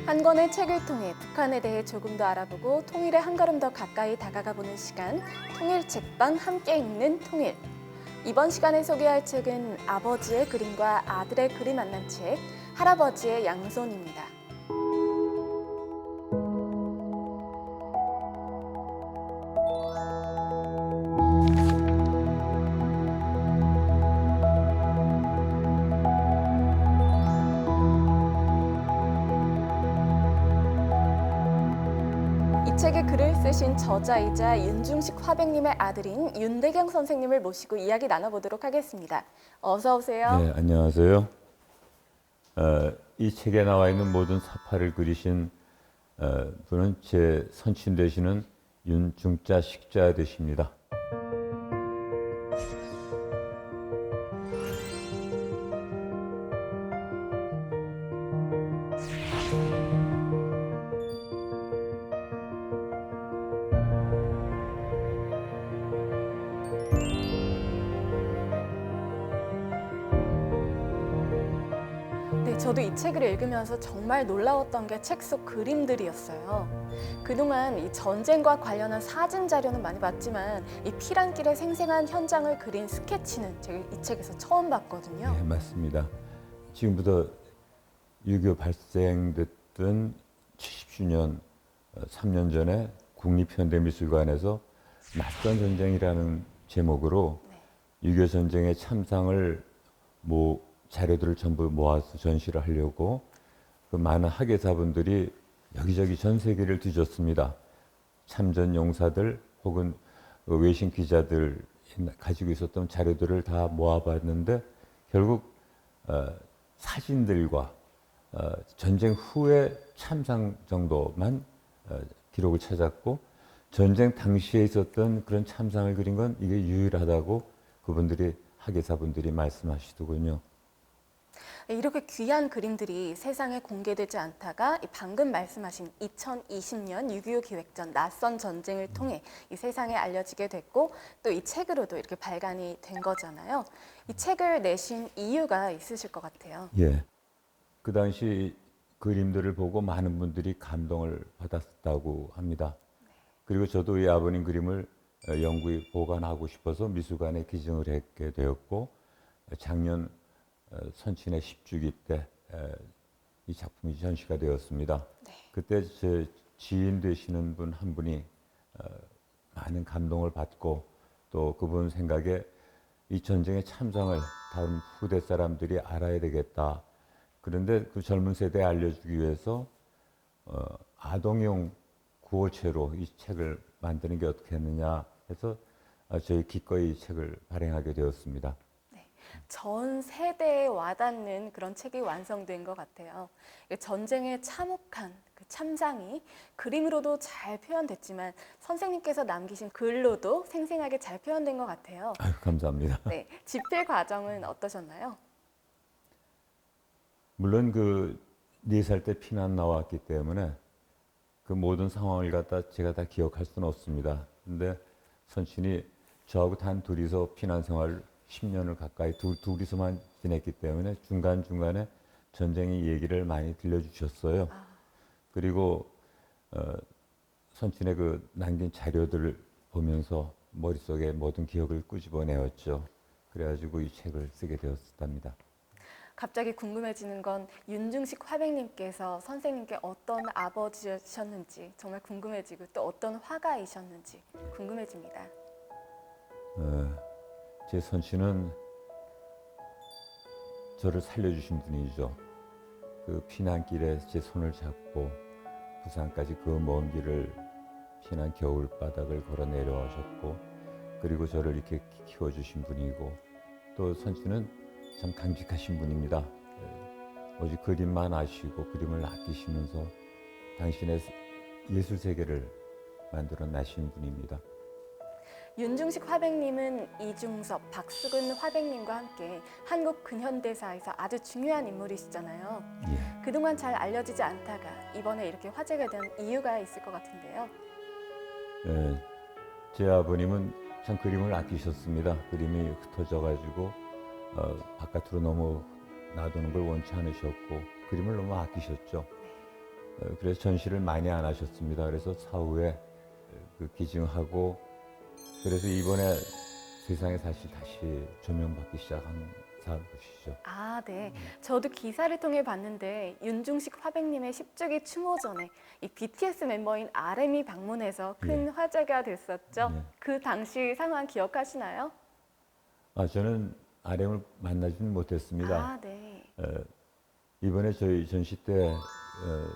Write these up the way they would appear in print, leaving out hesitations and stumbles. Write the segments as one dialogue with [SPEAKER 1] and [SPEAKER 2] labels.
[SPEAKER 1] 한 권의 책을 통해 북한에 대해 조금 더 알아보고 통일에 한 걸음 더 가까이 다가가보는 시간, 통일 책방 함께 읽는 통일. 이번 시간에 소개할 책은 아버지의 그림과 아들의 글이 만난 책, 할아버지의 양손입니다. 이 책의 글을 쓰신 저자이자 윤중식 화백님의 아들인 윤대경 선생님을 모시고 이야기 나눠보도록 하겠습니다. 어서 오세요.
[SPEAKER 2] 네, 안녕하세요. 이 책에 나와 있는 모든 사파를 그리신 분은 제 선친 되시는 윤중자 식자 되십니다.
[SPEAKER 1] 네, 저도 이 책을 읽으면서 정말 놀라웠던 게 책 속 그림들이었어요. 그동안 이 전쟁과 관련한 사진 자료는 많이 봤지만 이 피란길의 생생한 현장을 그린 스케치는 제가 이 책에서 처음 봤거든요.
[SPEAKER 2] 네, 맞습니다. 지금부터 6.25 발생됐던 70주년 3년 전에 국립현대미술관에서 낯선 전쟁이라는 제목으로 6.25 전쟁의 참상을 자료들을 전부 모아서 전시를 하려고 그 많은 학예사분들이 여기저기 전 세계를 뒤졌습니다. 참전 용사들 혹은 외신 기자들 가지고 있었던 자료들을 다 모아봤는데 결국 사진들과 전쟁 후의 참상 정도만 기록을 찾았고 전쟁 당시에 있었던 그런 참상을 그린 건 이게 유일하다고 그분들이 학예사분들이 말씀하시더군요.
[SPEAKER 1] 이렇게 귀한 그림들이 세상에 공개되지 않다가 방금 말씀하신 2020년 6.25 기획전 낯선 전쟁을 통해 이 세상에 알려지게 됐고 또 이 책으로도 이렇게 발간이 된 거잖아요. 이 책을 내신 이유가 있으실 것 같아요.
[SPEAKER 2] 예. 그 당시 그림들을 보고 많은 분들이 감동을 받았다고 합니다. 그리고 저도 이 아버님 그림을 영구히 보관하고 싶어서 미술관에 기증을 했게 되었고 작년 선친의 10주기 때 이 작품이 전시가 되었습니다.
[SPEAKER 1] 네.
[SPEAKER 2] 그때 제 지인 되시는 분 한 분이 많은 감동을 받고 또 그분 생각에 이 전쟁의 참상을 다음 후대 사람들이 알아야 되겠다. 그런데 그 젊은 세대에 알려주기 위해서 아동용 구호체로 이 책을 만드는 게 어떻겠느냐 해서 저희 기꺼이 이 책을 발행하게 되었습니다.
[SPEAKER 1] 전 세대에 와닿는 그런 책이 완성된 것 같아요. 전쟁의 참혹한 그 참상이 그림으로도 잘 표현됐지만 선생님께서 남기신 글로도 생생하게 잘 표현된 것 같아요.
[SPEAKER 2] 아유, 감사합니다.
[SPEAKER 1] 네, 집필 과정은 어떠셨나요?
[SPEAKER 2] 물론 그 4살 때 피난 나왔기 때문에 그 모든 상황을 갖다 제가 다 기억할 수는 없습니다. 근데 선친이 저하고 단 둘이서 피난 생활 10년을 가까이 둘이서만 지냈기 때문에 중간중간에 전쟁의 얘기를 많이 들려주셨어요. 그리고 선친의 그 남긴 자료들을 보면서 머릿속에 모든 기억을 끄집어내었죠. 그래가지고 이 책을 쓰게 되었답니다.
[SPEAKER 1] 갑자기 궁금해지는 건 윤중식 화백님께서 선생님께 어떤 아버지셨는지 정말 궁금해지고 또 어떤 화가이셨는지 궁금해집니다.
[SPEAKER 2] 제 선친은 저를 살려주신 분이죠. 그 피난길에 제 손을 잡고 부산까지 그 먼 길을 피난 겨울바닥을 걸어 내려와셨고 그리고 저를 이렇게 키워주신 분이고 또 선친은 참 강직하신 분입니다. 오직 그림만 아시고 그림을 아끼시면서 당신의 예술 세계를 만들어 나신 분입니다.
[SPEAKER 1] 윤중식 화백님은 이중섭, 박수근 화백님과 함께 한국 근현대사에서 아주 중요한 인물이시잖아요.
[SPEAKER 2] 예.
[SPEAKER 1] 그동안 잘 알려지지 않다가 이번에 이렇게 화제가 된 이유가 있을 것 같은데요.
[SPEAKER 2] 제 아버님은 참 그림을 아끼셨습니다. 그림이 흩어져가지고 바깥으로 너무 놔두는 걸 원치 않으셨고 그림을 너무 아끼셨죠. 그래서 전시를 많이 안 하셨습니다. 그래서 사후에 그 기증하고 그래서 이번에 세상에 사실 다시 조명받기 시작한 것이죠.
[SPEAKER 1] 아, 네. 저도 기사를 통해 봤는데 윤중식 화백님의 10주기 추모전에 이 BTS 멤버인 RM이 방문해서 큰
[SPEAKER 2] 예.
[SPEAKER 1] 화제가 됐었죠.
[SPEAKER 2] 예.
[SPEAKER 1] 그 당시 상황 기억하시나요?
[SPEAKER 2] 저는 RM을 만나지는 못했습니다.
[SPEAKER 1] 아, 네.
[SPEAKER 2] 이번에 저희 전시 때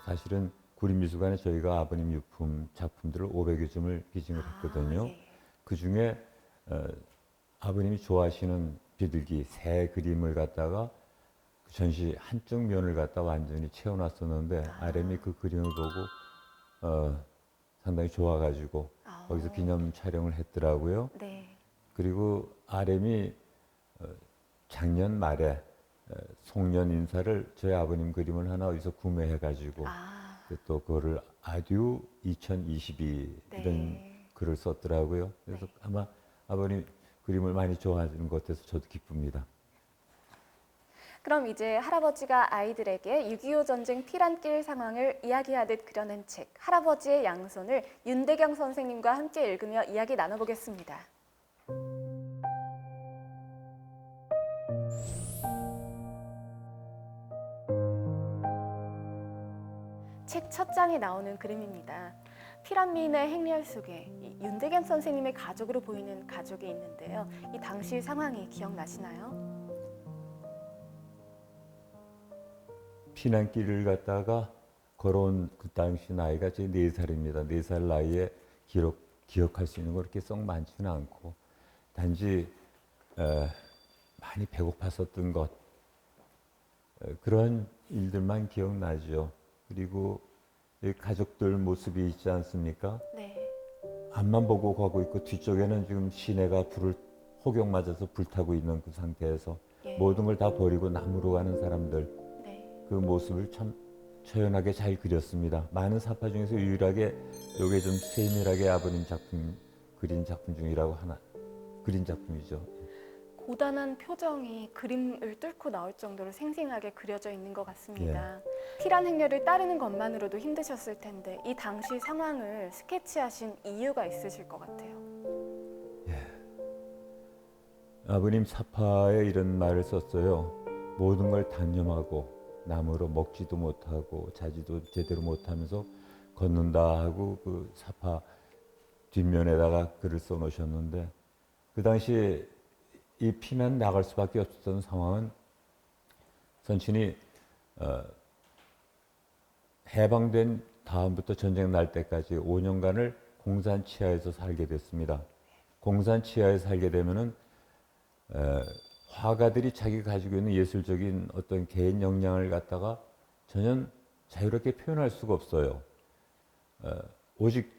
[SPEAKER 2] 사실은 구림미술관에 저희가 아버님 유품 작품들을 500여 점을 기증을 했거든요.
[SPEAKER 1] 예.
[SPEAKER 2] 그 중에 아버님이 좋아하시는 비둘기 새 그림을 갖다가 그 전시 한쪽 면을 갖다 완전히 채워놨었는데 RM이 그 그림을 보고 상당히 좋아가지고 거기서 기념 촬영을 했더라고요.
[SPEAKER 1] 네.
[SPEAKER 2] 그리고 RM이 작년 말에 송년 인사를 저희 아버님 그림을 하나 어디서 구매해가지고
[SPEAKER 1] 아,
[SPEAKER 2] 또 그거를 아듀 2022
[SPEAKER 1] 네.
[SPEAKER 2] 이런 글을 썼더라고요. 그래서 아마 아버님 그림을 많이 좋아하시는 것 같아서 저도 기쁩니다.
[SPEAKER 1] 그럼 이제 할아버지가 아이들에게 6.25 전쟁 피란길 상황을 이야기하듯 그려낸 책 할아버지의 양손을 윤대경 선생님과 함께 읽으며 이야기 나눠보겠습니다. 책 첫 장에 나오는 그림입니다. 피란민의 행렬 속에 이 윤대겸 선생님의 가족으로 보이는 가족이 있는데요. 이 당시 상황이 기억나시나요?
[SPEAKER 2] 피난길을 갔다가 걸어온 그 당시 나이가 제 4살입니다. 4살 나이에 기억할 수 있는 거 그렇게 썩 많지는 않고 단지 많이 배고팠었던 것 그런 일들만 기억나죠. 그리고 이 가족들 모습이 있지 않습니까?
[SPEAKER 1] 네.
[SPEAKER 2] 앞만 보고 가고 있고 뒤쪽에는 지금 시내가 호경 맞아서 불타고 있는 그 상태에서
[SPEAKER 1] 예.
[SPEAKER 2] 모든 걸 다 버리고 남으로 가는 사람들
[SPEAKER 1] 네.
[SPEAKER 2] 그 모습을 참 처연하게 잘 그렸습니다. 많은 사파 중에서 유일하게 요게 좀 세밀하게 아버님 작품 그린 작품 중이라고 하나 그린 작품이죠.
[SPEAKER 1] 고단한 표정이 그림을 뚫고 나올 정도로 생생하게 그려져 있는 것 같습니다. 피란 행렬을 따르는 것만으로도 힘드셨을 텐데 이 당시 상황을 스케치하신 이유가 있으실 것 같아요.
[SPEAKER 2] 아버님 사파에 이런 말을 썼어요. 모든 걸 단념하고 나무로 먹지도 못하고 자지도 제대로 못하면서 걷는다 하고 그 사파 뒷면에다가 글을 써놓으셨는데 그 당시 이 피난 나갈 수밖에 없었던 상황은 선친이 해방된 다음부터 전쟁 날 때까지 5년간을 공산 치하에서 살게 됐습니다. 공산 치하에 살게 되면은 화가들이 자기가 가지고 있는 예술적인 어떤 개인 역량을 갖다가 전혀 자유롭게 표현할 수가 없어요. 오직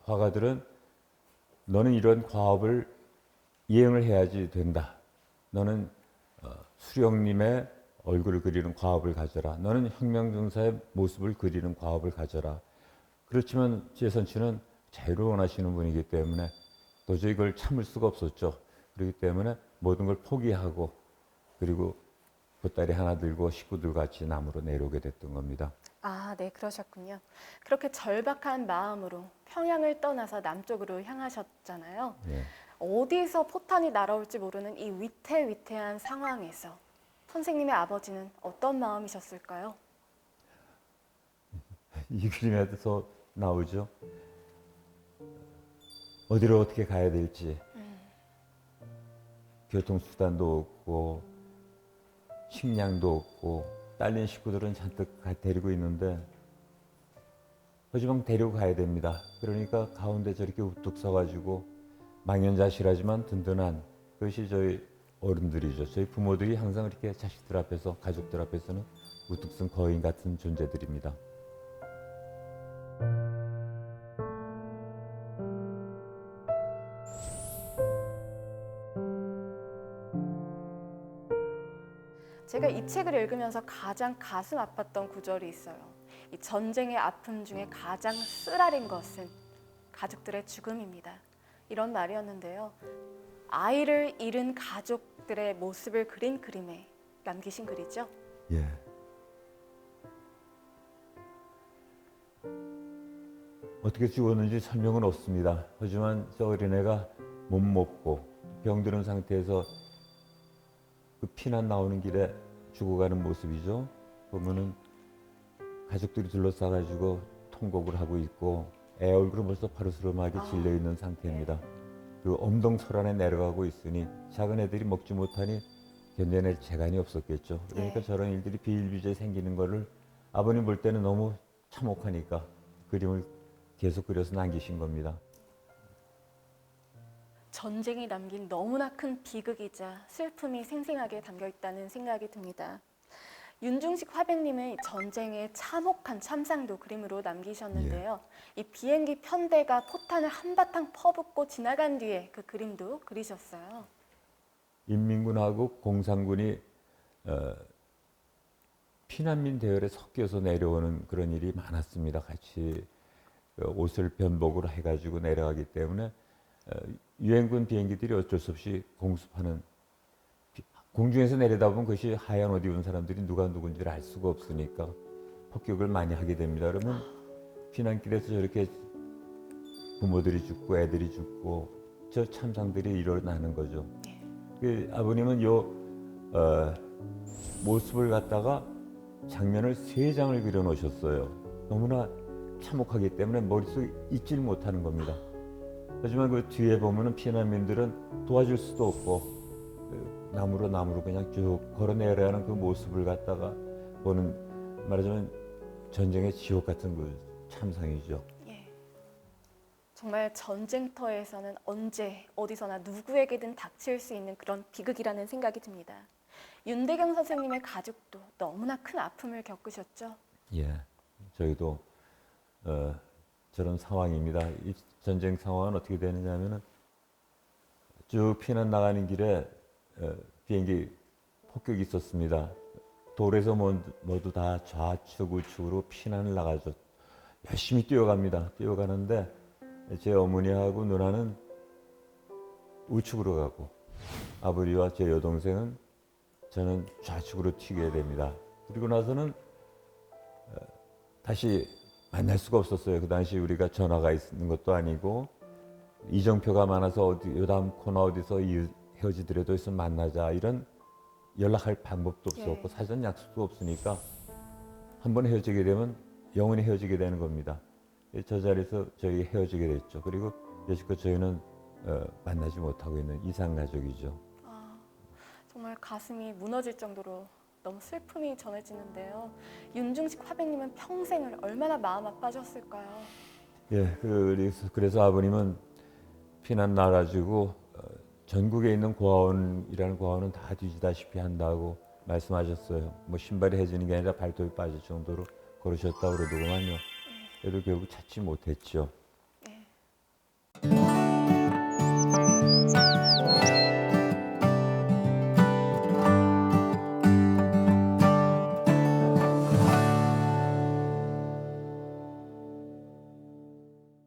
[SPEAKER 2] 화가들은 너는 이런 과업을 이행을 해야지 된다. 너는 수령님의 얼굴을 그리는 과업을 가져라. 너는 혁명전사의 모습을 그리는 과업을 가져라. 그렇지만 제선치는 자유를 원하시는 분이기 때문에 도저히 이걸 참을 수가 없었죠. 그렇기 때문에 모든 걸 포기하고 그리고 보따리 하나 들고 식구들 같이 남으로 내려오게 됐던 겁니다.
[SPEAKER 1] 아, 네, 그러셨군요. 그렇게 절박한 마음으로 평양을 떠나서 남쪽으로 향하셨잖아요.
[SPEAKER 2] 예.
[SPEAKER 1] 어디서 포탄이 날아올지 모르는 이 위태위태한 상황에서 선생님의 아버지는 어떤 마음이셨을까요?
[SPEAKER 2] 이 그림에서 나오죠. 어디로 어떻게 가야 될지 교통수단도 없고 식량도 없고 딸린 식구들은 잔뜩 데리고 있는데 하지만 데리고 가야 됩니다. 그러니까 가운데 저렇게 우뚝 서가지고 망연자실하지만 든든한 그것이 저희 어른들이죠. 저희 부모들이 항상 이렇게 자식들 앞에서 가족들 앞에서는 우뚝 선 거인 같은 존재들입니다.
[SPEAKER 1] 제가 이 책을 읽으면서 가장 가슴 아팠던 구절이 있어요. 이 전쟁의 아픔 중에 가장 쓰라린 것은 가족들의 죽음입니다. 이런 말이었는데요. 아이를 잃은 가족들의 모습을 그린 그림에 남기신 글이죠.
[SPEAKER 2] 예. 어떻게 죽었는지 설명은 없습니다. 하지만 저 어린애가 못 먹고 병드는 상태에서 그 피난 나오는 길에 죽어가는 모습이죠. 보면은 가족들이 둘러싸가지고 통곡을 하고 있고 애 얼굴은 벌써 파르스름하게 질려 있는 상태입니다. 그 엄동설 안에 내려가고 있으니 작은 애들이 먹지 못하니 견뎌낼 재간이 없었겠죠. 그러니까
[SPEAKER 1] 네.
[SPEAKER 2] 저런 일들이 비일비재에 생기는 거를 아버님 볼 때는 너무 참혹하니까 그림을 계속 그려서 남기신 겁니다.
[SPEAKER 1] 전쟁이 남긴 너무나 큰 비극이자 슬픔이 생생하게 담겨 있다는 생각이 듭니다. 윤중식 화백님은 전쟁의 참혹한 참상도 그림으로 남기셨는데요. 이 비행기 편대가 포탄을 한바탕 퍼붓고 지나간 뒤에 그 그림도 그리셨어요.
[SPEAKER 2] 인민군하고 공산군이 피난민 대열에 섞여서 내려오는 그런 일이 많았습니다. 같이 옷을 변복으로 해가지고 내려가기 때문에 유엔군 비행기들이 어쩔 수 없이 공습하는, 공중에서 내려다보면 그것이 하얀 옷 입은 사람들이 누가 누군지를 알 수가 없으니까 폭격을 많이 하게 됩니다. 그러면 피난길에서 저렇게 부모들이 죽고 애들이 죽고 저 참상들이 일어나는 거죠. 그 아버님은 요 모습을 갖다가 장면을 3장을 그려 놓으셨어요. 너무나 참혹하기 때문에 머릿속에 잊질 못하는 겁니다. 하지만 그 뒤에 보면은 피난민들은 도와줄 수도 없고 나무로 그냥 쭉 걸어내려야 하는 그 모습을 갖다가 보는, 말하자면 전쟁의 지옥 같은 그 참상이죠.
[SPEAKER 1] 예. 정말 전쟁터에서는 언제 어디서나 누구에게든 닥칠 수 있는 그런 비극이라는 생각이 듭니다. 윤대경 선생님의 가족도 너무나 큰 아픔을 겪으셨죠?
[SPEAKER 2] 예, 저희도 저런 상황입니다. 이 전쟁 상황은 어떻게 되느냐면은 쭉 피난 나가는 길에 비행기 폭격이 있었습니다. 돌에서 모두 다 좌측 우측으로 피난을 나가죠. 열심히 뛰어갑니다. 뛰어가는데 제 어머니하고 누나는 우측으로 가고 아버지와 제 여동생은 저는 좌측으로 튀게 됩니다. 그리고 나서는 다시 만날 수가 없었어요. 그 당시 우리가 전화가 있는 것도 아니고 이정표가 많아서 어디 요다음 코너 어디서 헤어지더라도 있으면 만나자 이런 연락할 방법도 없었고 사전 약속도 없으니까 한번 헤어지게 되면 영원히 헤어지게 되는 겁니다. 저 자리에서 저희 헤어지게 됐죠. 그리고 여지껏 저희는 만나지 못하고 있는 이상가족이죠.
[SPEAKER 1] 정말 가슴이 무너질 정도로 너무 슬픔이 전해지는데요. 윤중식 화백님은 평생을 얼마나 마음 아파하셨을까요?
[SPEAKER 2] 예, 그래서 아버님은 피난 나가지고 전국에 있는 고아원이라는 고아원은 다 뒤지다시피 한다고 말씀하셨어요. 뭐 신발이 해지는 게 아니라 발톱이 빠질 정도로 걸으셨다고 그러더구만요. 그래도 결국 찾지 못했죠.